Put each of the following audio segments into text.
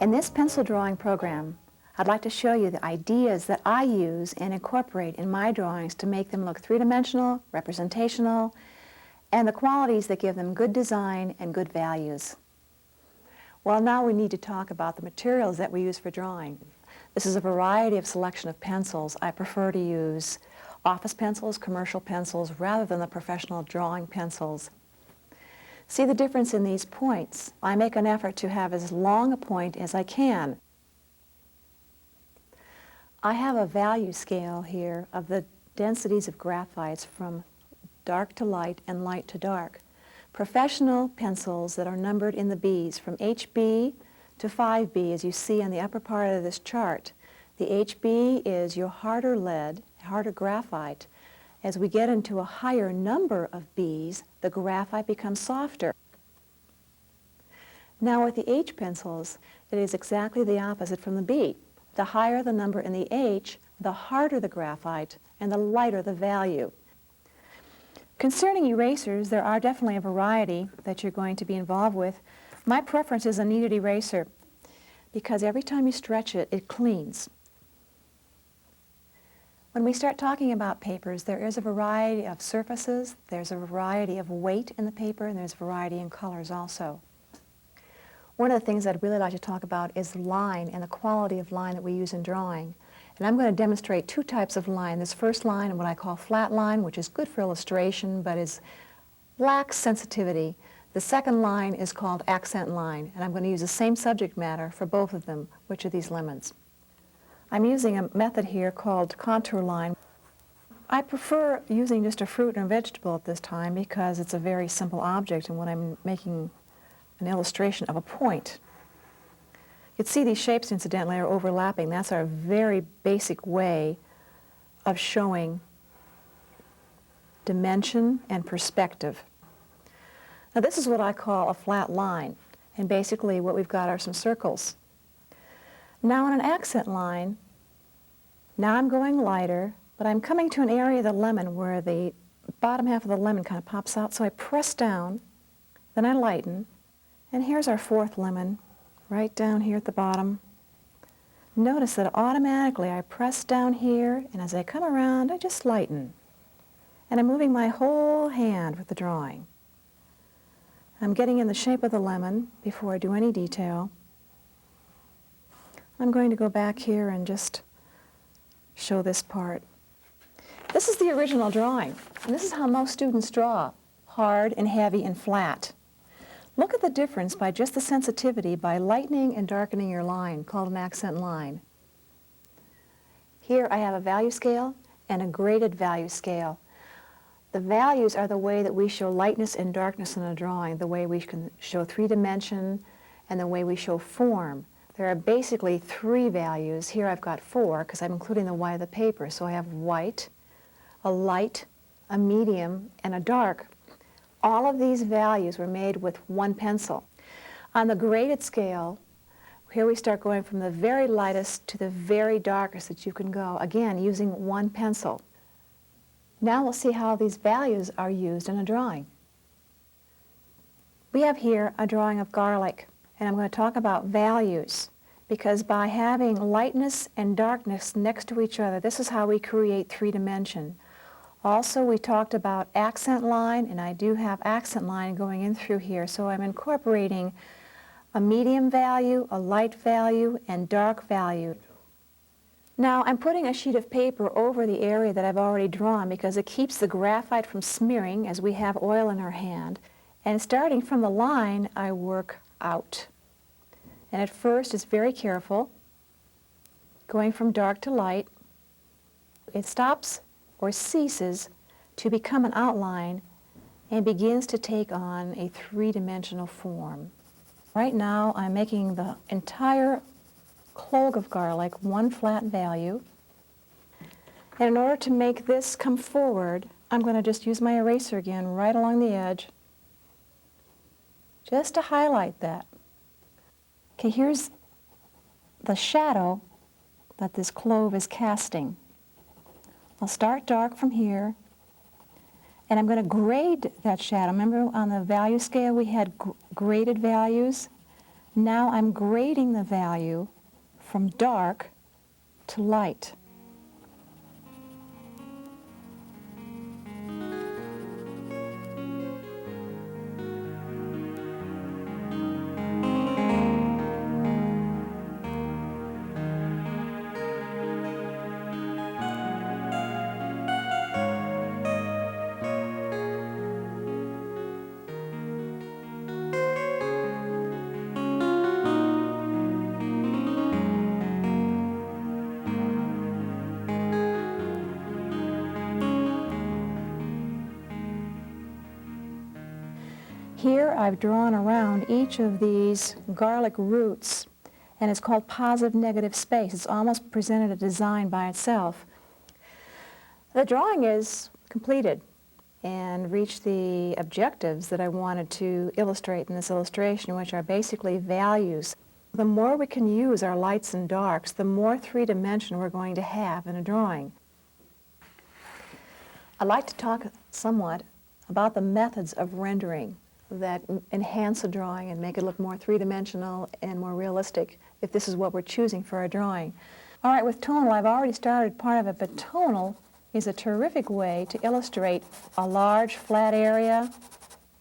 In this pencil drawing program, I'd like to show you the ideas that I use and incorporate in my drawings to make them look three-dimensional, representational, and the qualities that give them good design and good values. Well, now we need to talk about the materials that we use for drawing. This is a variety of selection of pencils. I prefer to use office pencils, commercial pencils, rather than the professional drawing pencils. See the difference in these points. I make an effort to have as long a point as I can. I have a value scale here of the densities of graphites from dark to light and light to dark. Professional pencils that are numbered in the Bs from HB to 5B, as you see on the upper part of this chart. The HB is your harder lead, harder graphite. As we get into a higher number of Bs, the graphite becomes softer. Now with the H pencils, it is exactly the opposite from the B. The higher the number in the H, the harder the graphite and the lighter the value. Concerning erasers, there are definitely a variety that you're going to be involved with. My preference is a kneaded eraser because every time you stretch it, it cleans. When we start talking about papers, there is a variety of surfaces, there's a variety of weight in the paper, and there's a variety in colors also. One of the things I'd really like to talk about is line and the quality of line that we use in drawing. And I'm going to demonstrate two types of line. This first line is what I call flat line, which is good for illustration, but lacks sensitivity. The second line is called accent line, and I'm going to use the same subject matter for both of them, which are these lemons. I'm using a method here called contour line. I prefer using just a fruit and a vegetable at this time because it's a very simple object, and when I'm making an illustration of a point. You can see these shapes, incidentally, are overlapping. That's our very basic way of showing dimension and perspective. Now this is what I call a flat line, and basically what we've got are some circles. Now on an accent line, now I'm going lighter, but I'm coming to an area of the lemon where the bottom half of the lemon kind of pops out, so I press down, then I lighten, and here's our fourth lemon, right down here at the bottom. Notice that automatically I press down here, and as I come around, I just lighten. And I'm moving my whole hand with the drawing. I'm getting in the shape of the lemon before I do any detail. I'm going to go back here and just show this part. This is the original drawing, and this is how most students draw, hard and heavy and flat. Look at the difference by just the sensitivity by lightening and darkening your line, called an accent line. Here I have a value scale and a graded value scale. The values are the way that we show lightness and darkness in a drawing, the way we can show three-dimension and the way we show form. There are basically three values. Here I've got four because I'm including the white of the paper. So I have white, a light, a medium, and a dark. All of these values were made with one pencil. On the graded scale, here we start going from the very lightest to the very darkest that you can go, again using one pencil. Now we'll see how these values are used in a drawing. We have here a drawing of garlic. And I'm going to talk about values, because by having lightness and darkness next to each other, this is how we create three-dimension. Also, we talked about accent line, and I do have accent line going in through here, so I'm incorporating a medium value, a light value, and dark value. Now, I'm putting a sheet of paper over the area that I've already drawn because it keeps the graphite from smearing as we have oil in our hand. And starting from the line, I work out. And at first it's very careful, going from dark to light. It stops or ceases to become an outline and begins to take on a three-dimensional form. Right now I'm making the entire clove of garlic one flat value. And in order to make this come forward, I'm going to just use my eraser again right along the edge, just to highlight that. Okay, here's the shadow that this clove is casting. I'll start dark from here, and I'm going to grade that shadow. Remember on the value scale we had graded values? Now I'm grading the value from dark to light. Here I've drawn around each of these garlic roots, and it's called positive-negative space. It's almost presented a design by itself. The drawing is completed and reached the objectives that I wanted to illustrate in this illustration, which are basically values. The more we can use our lights and darks, the more three-dimension we're going to have in a drawing. I'd like to talk somewhat about the methods of rendering that enhance a drawing and make it look more three-dimensional and more realistic if this is what we're choosing for a drawing. All right, with tonal, I've already started part of it, but tonal is a terrific way to illustrate a large flat area.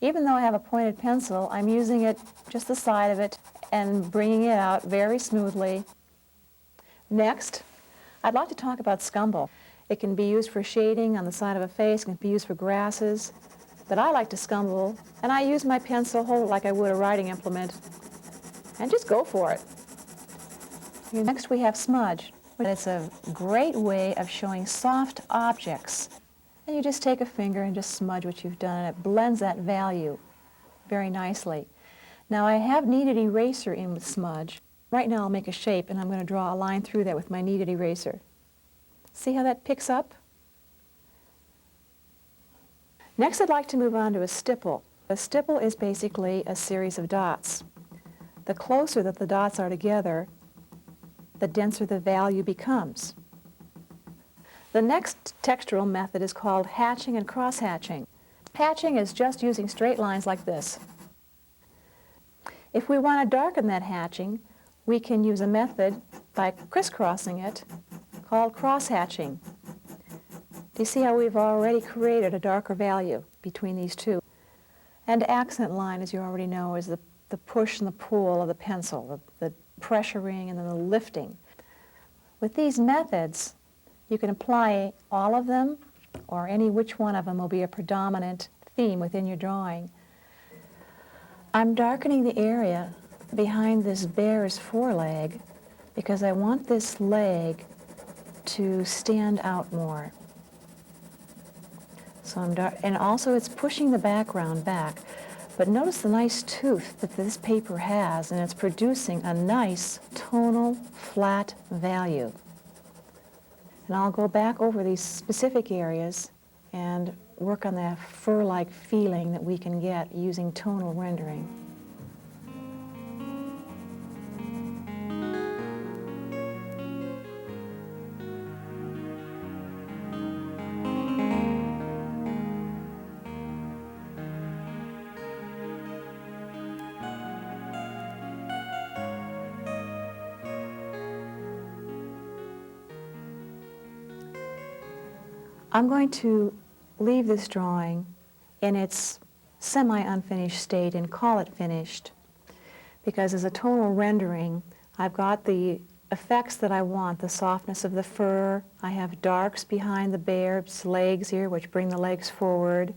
Even though I have a pointed pencil, I'm using it, just the side of it, and bringing it out very smoothly. Next, I'd like to talk about scumble. It can be used for shading on the side of a face, it can be used for grasses. But I like to scumble, and I use my pencil, hold it like I would a writing implement, and just go for it. Next we have smudge. It's a great way of showing soft objects. And you just take a finger and just smudge what you've done, and it blends that value very nicely. Now I have kneaded eraser in with smudge. Right now I'll make a shape, and I'm going to draw a line through that with my kneaded eraser. See how that picks up? Next, I'd like to move on to a stipple. A stipple is basically a series of dots. The closer that the dots are together, the denser the value becomes. The next textural method is called hatching and cross-hatching. Hatching is just using straight lines like this. If we want to darken that hatching, we can use a method by crisscrossing it called cross-hatching. Do you see how we've already created a darker value between these two? And accent line, as you already know, is the push and the pull of the pencil, the pressuring and then the lifting. With these methods, you can apply all of them, or any which one of them will be a predominant theme within your drawing. I'm darkening the area behind this bear's foreleg because I want this leg to stand out more. So and also it's pushing the background back. But notice the nice tooth that this paper has, and it's producing a nice tonal flat value. And I'll go back over these specific areas and work on that fur-like feeling that we can get using tonal rendering. I'm going to leave this drawing in its semi-unfinished state and call it finished, because as a tonal rendering, I've got the effects that I want, the softness of the fur. I have darks behind the bear's legs here, which bring the legs forward.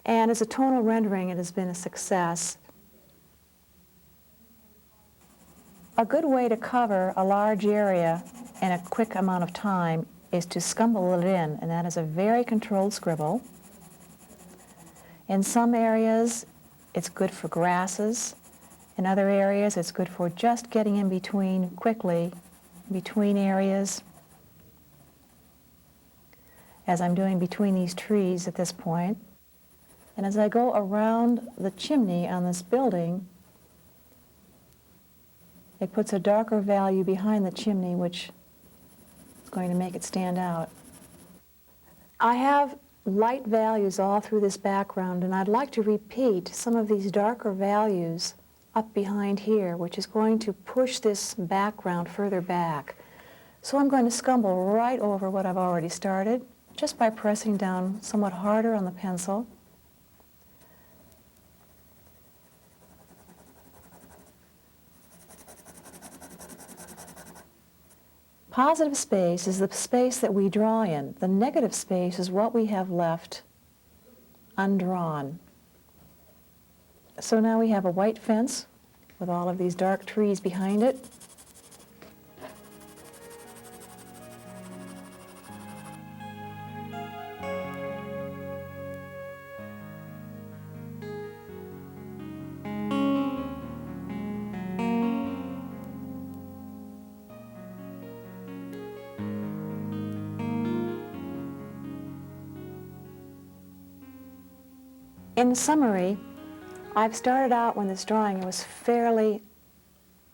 And as a tonal rendering, it has been a success. A good way to cover a large area in a quick amount of time is to scumble it in, and that is a very controlled scribble. In some areas, it's good for grasses. In other areas, it's good for just getting in between quickly, between areas, as I'm doing between these trees at this point. And as I go around the chimney on this building, it puts a darker value behind the chimney, which going to make it stand out. I have light values all through this background, and I'd like to repeat some of these darker values up behind here, which is going to push this background further back. So I'm going to scumble right over what I've already started, just by pressing down somewhat harder on the pencil. Positive space is the space that we draw in. The negative space is what we have left undrawn. So now we have a white fence with all of these dark trees behind it. In summary, I've started out when this drawing was fairly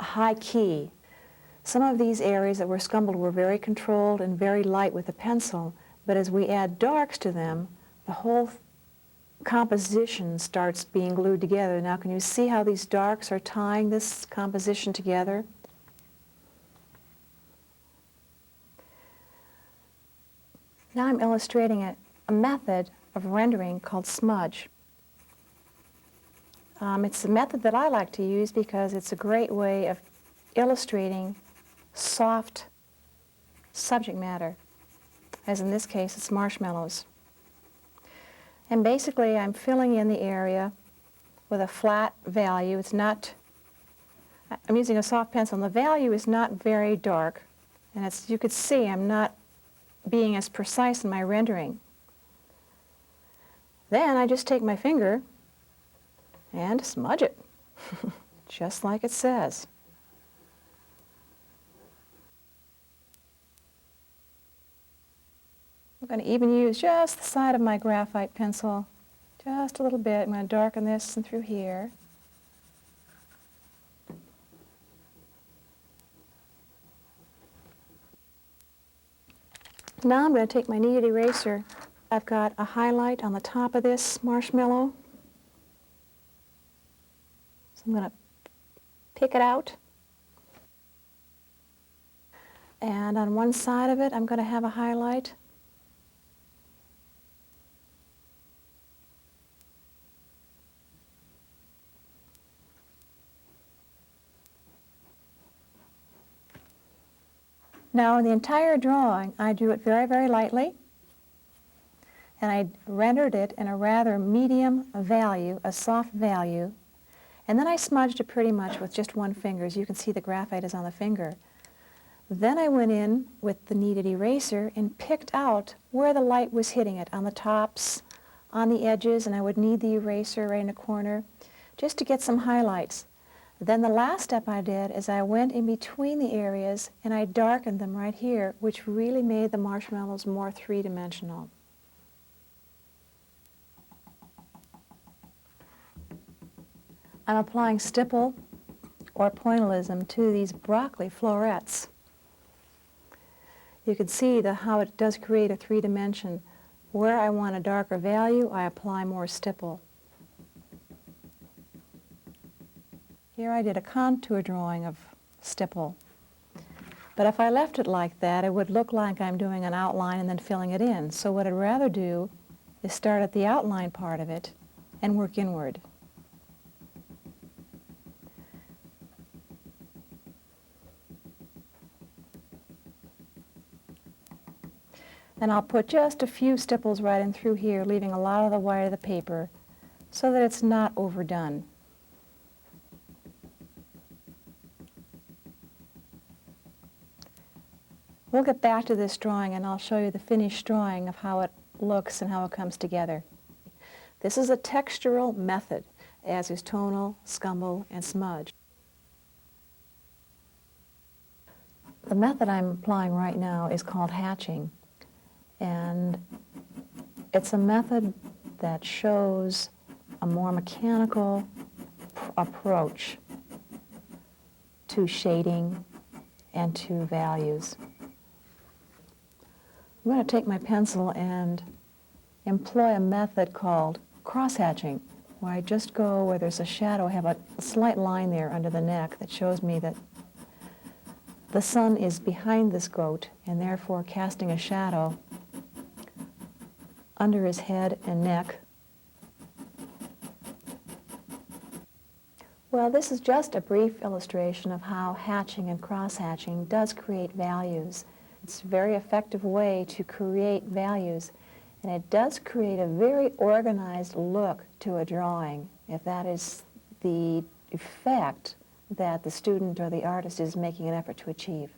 high key. Some of these areas that were scumbled were very controlled and very light with the pencil, but as we add darks to them, the whole composition starts being glued together. Now can you see how these darks are tying this composition together? Now I'm illustrating a method of rendering called smudge. It's a method that I like to use because it's a great way of illustrating soft subject matter, as in this case it's marshmallows. And basically I'm filling in the area with a flat value. I'm using a soft pencil, and the value is not very dark, and you could see I'm not being as precise in my rendering. Then I just take my finger and smudge it, just like it says. I'm going to even use just the side of my graphite pencil, just a little bit. I'm going to darken this and through here. Now I'm going to take my kneaded eraser. I've got a highlight on the top of this marshmallow. So I'm going to pick it out. And on one side of it, I'm going to have a highlight. Now in the entire drawing, I do it very, very lightly. And I rendered it in a rather medium value, a soft value. And then I smudged it pretty much with just one finger. As you can see, the graphite is on the finger. Then I went in with the kneaded eraser and picked out where the light was hitting it, on the tops, on the edges, and I would knead the eraser right in the corner just to get some highlights. Then the last step I did is I went in between the areas and I darkened them right here, which really made the marshmallows more three-dimensional. I'm applying stipple or pointillism to these broccoli florets. You can see how it does create a three-dimension. Where I want a darker value, I apply more stipple. Here I did a contour drawing of stipple. But if I left it like that, it would look like I'm doing an outline and then filling it in. So what I'd rather do is start at the outline part of it and work inward. And I'll put just a few stipples right in through here, leaving a lot of the white of the paper so that it's not overdone. We'll get back to this drawing and I'll show you the finished drawing of how it looks and how it comes together. This is a textural method, as is tonal, scumble, and smudge. The method I'm applying right now is called hatching. And it's a method that shows a more mechanical approach to shading and to values. I'm going to take my pencil and employ a method called cross-hatching. where I just go where there's a shadow, I have a slight line there under the neck that shows me that the sun is behind this goat and therefore casting a shadow under his head and neck. Well, this is just a brief illustration of how hatching and cross-hatching does create values. It's a very effective way to create values, and it does create a very organized look to a drawing, if that is the effect that the student or the artist is making an effort to achieve.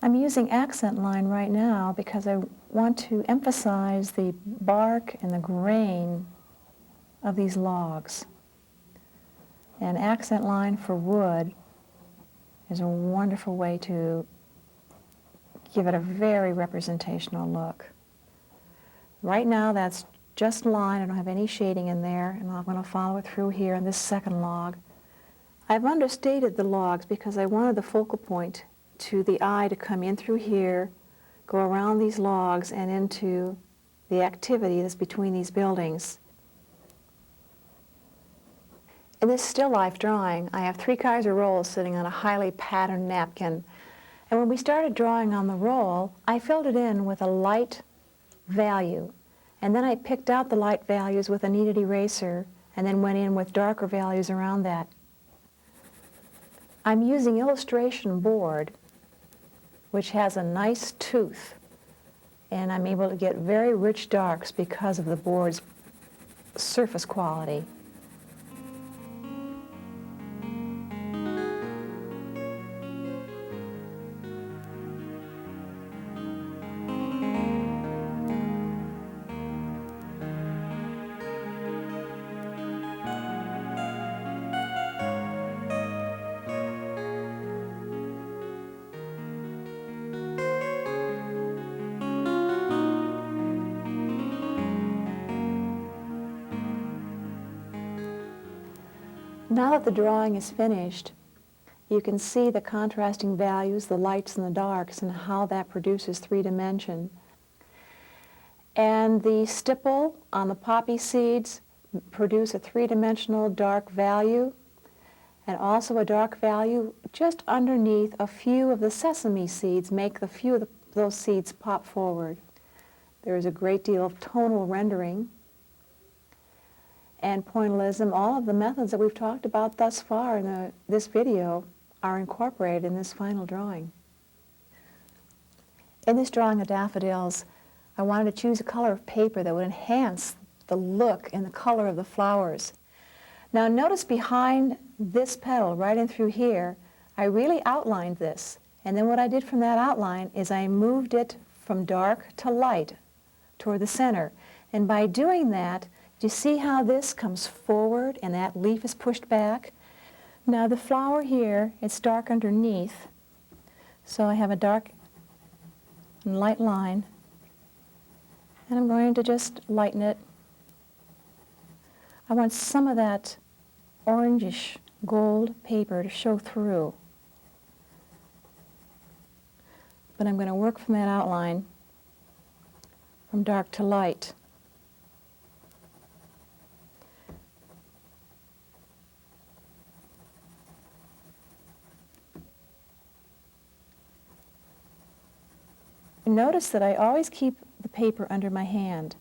I'm using accent line right now because I want to emphasize the bark and the grain of these logs. And accent line for wood is a wonderful way to give it a very representational look. Right now that's just line, I don't have any shading in there, and I'm going to follow it through here in this second log. I've understated the logs because I wanted the focal point to the eye to come in through here, go around these logs and into the activity that's between these buildings. In this still life drawing, I have 3 Kaiser rolls sitting on a highly patterned napkin. And when we started drawing on the roll, I filled it in with a light value. And then I picked out the light values with a kneaded eraser and then went in with darker values around that. I'm using illustration board, which has a nice tooth, and I'm able to get very rich darks because of the board's surface quality. Now that the drawing is finished, you can see the contrasting values, the lights and the darks, and how that produces 3 dimension. And the stipple on the poppy seeds produce a 3-dimensional dark value, and also a dark value just underneath a few of the sesame seeds, make a few of those seeds pop forward. There is a great deal of tonal rendering and pointillism. All of the methods that we've talked about thus far in this video are incorporated in this final drawing. In this drawing of daffodils, I wanted to choose a color of paper that would enhance the look and the color of the flowers. Now notice behind this petal, right in through here, I really outlined this. And then what I did from that outline is I moved it from dark to light toward the center. And by doing that, do you see how this comes forward and that leaf is pushed back? Now the flower here, it's dark underneath, so I have a dark and light line, and I'm going to just lighten it. I want some of that orangish gold paper to show through, but I'm going to work from that outline from dark to light. Notice that I always keep the paper under my hand.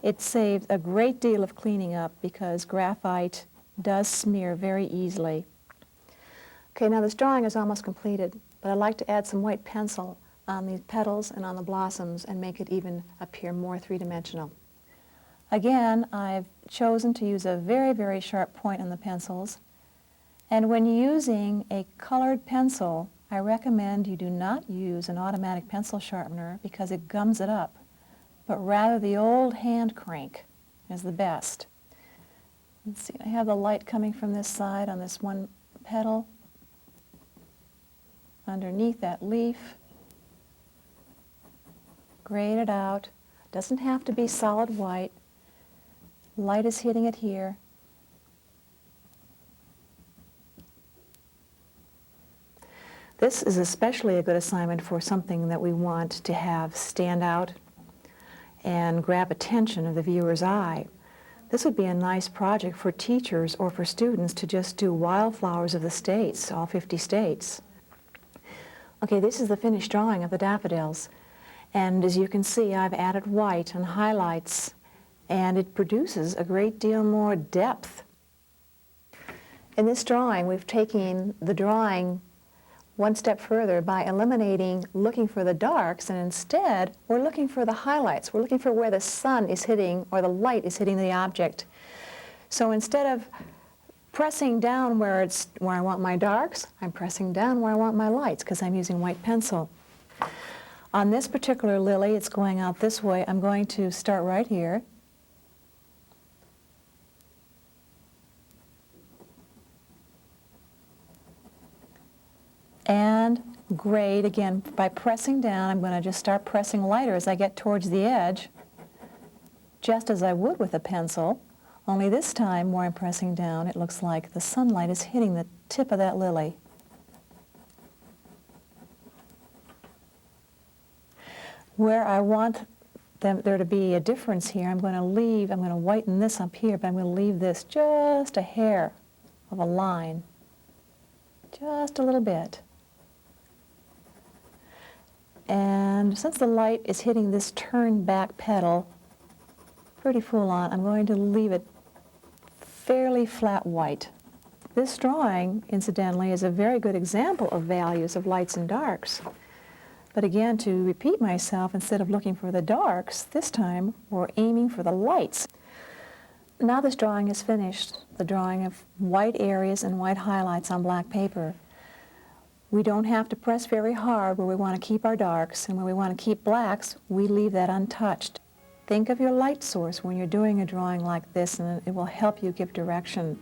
It saves a great deal of cleaning up because graphite does smear very easily. Okay, now this drawing is almost completed, but I'd like to add some white pencil on these petals and on the blossoms and make it even appear more 3-dimensional. Again, I've chosen to use a very, very sharp point on the pencils, and when using a colored pencil, I recommend you do not use an automatic pencil sharpener because it gums it up, but rather the old hand crank is the best. Let's see, I have the light coming from this side on this one petal, underneath that leaf, grade it out. Doesn't have to be solid white. Light is hitting it here. This is especially a good assignment for something that we want to have stand out and grab attention of the viewer's eye. This would be a nice project for teachers or for students to just do wildflowers of the states, all 50 states. Okay, this is the finished drawing of the daffodils. And as you can see, I've added white and highlights, and it produces a great deal more depth. In this drawing, we've taken the drawing one step further by eliminating looking for the darks, and instead we're looking for the highlights. We're looking for where the sun is hitting or the light is hitting the object. So instead of pressing down where I want my darks, I'm pressing down where I want my lights because I'm using white pencil. On this particular lily, it's going out this way. I'm going to start right here. And grade, again, by pressing down, I'm going to just start pressing lighter as I get towards the edge, just as I would with a pencil, only this time where I'm pressing down, it looks like the sunlight is hitting the tip of that lily. Where I want there to be a difference here, I'm going to whiten this up here, but I'm going to leave this just a hair of a line, just a little bit. And since the light is hitting this turned back petal pretty full on, I'm going to leave it fairly flat white. This drawing, incidentally, is a very good example of values of lights and darks. But again, to repeat myself, instead of looking for the darks, this time we're aiming for the lights. Now this drawing is finished, the drawing of white areas and white highlights on black paper. We don't have to press very hard where we want to keep our darks, and where we want to keep blacks, we leave that untouched. Think of your light source when you're doing a drawing like this, and it will help you give direction.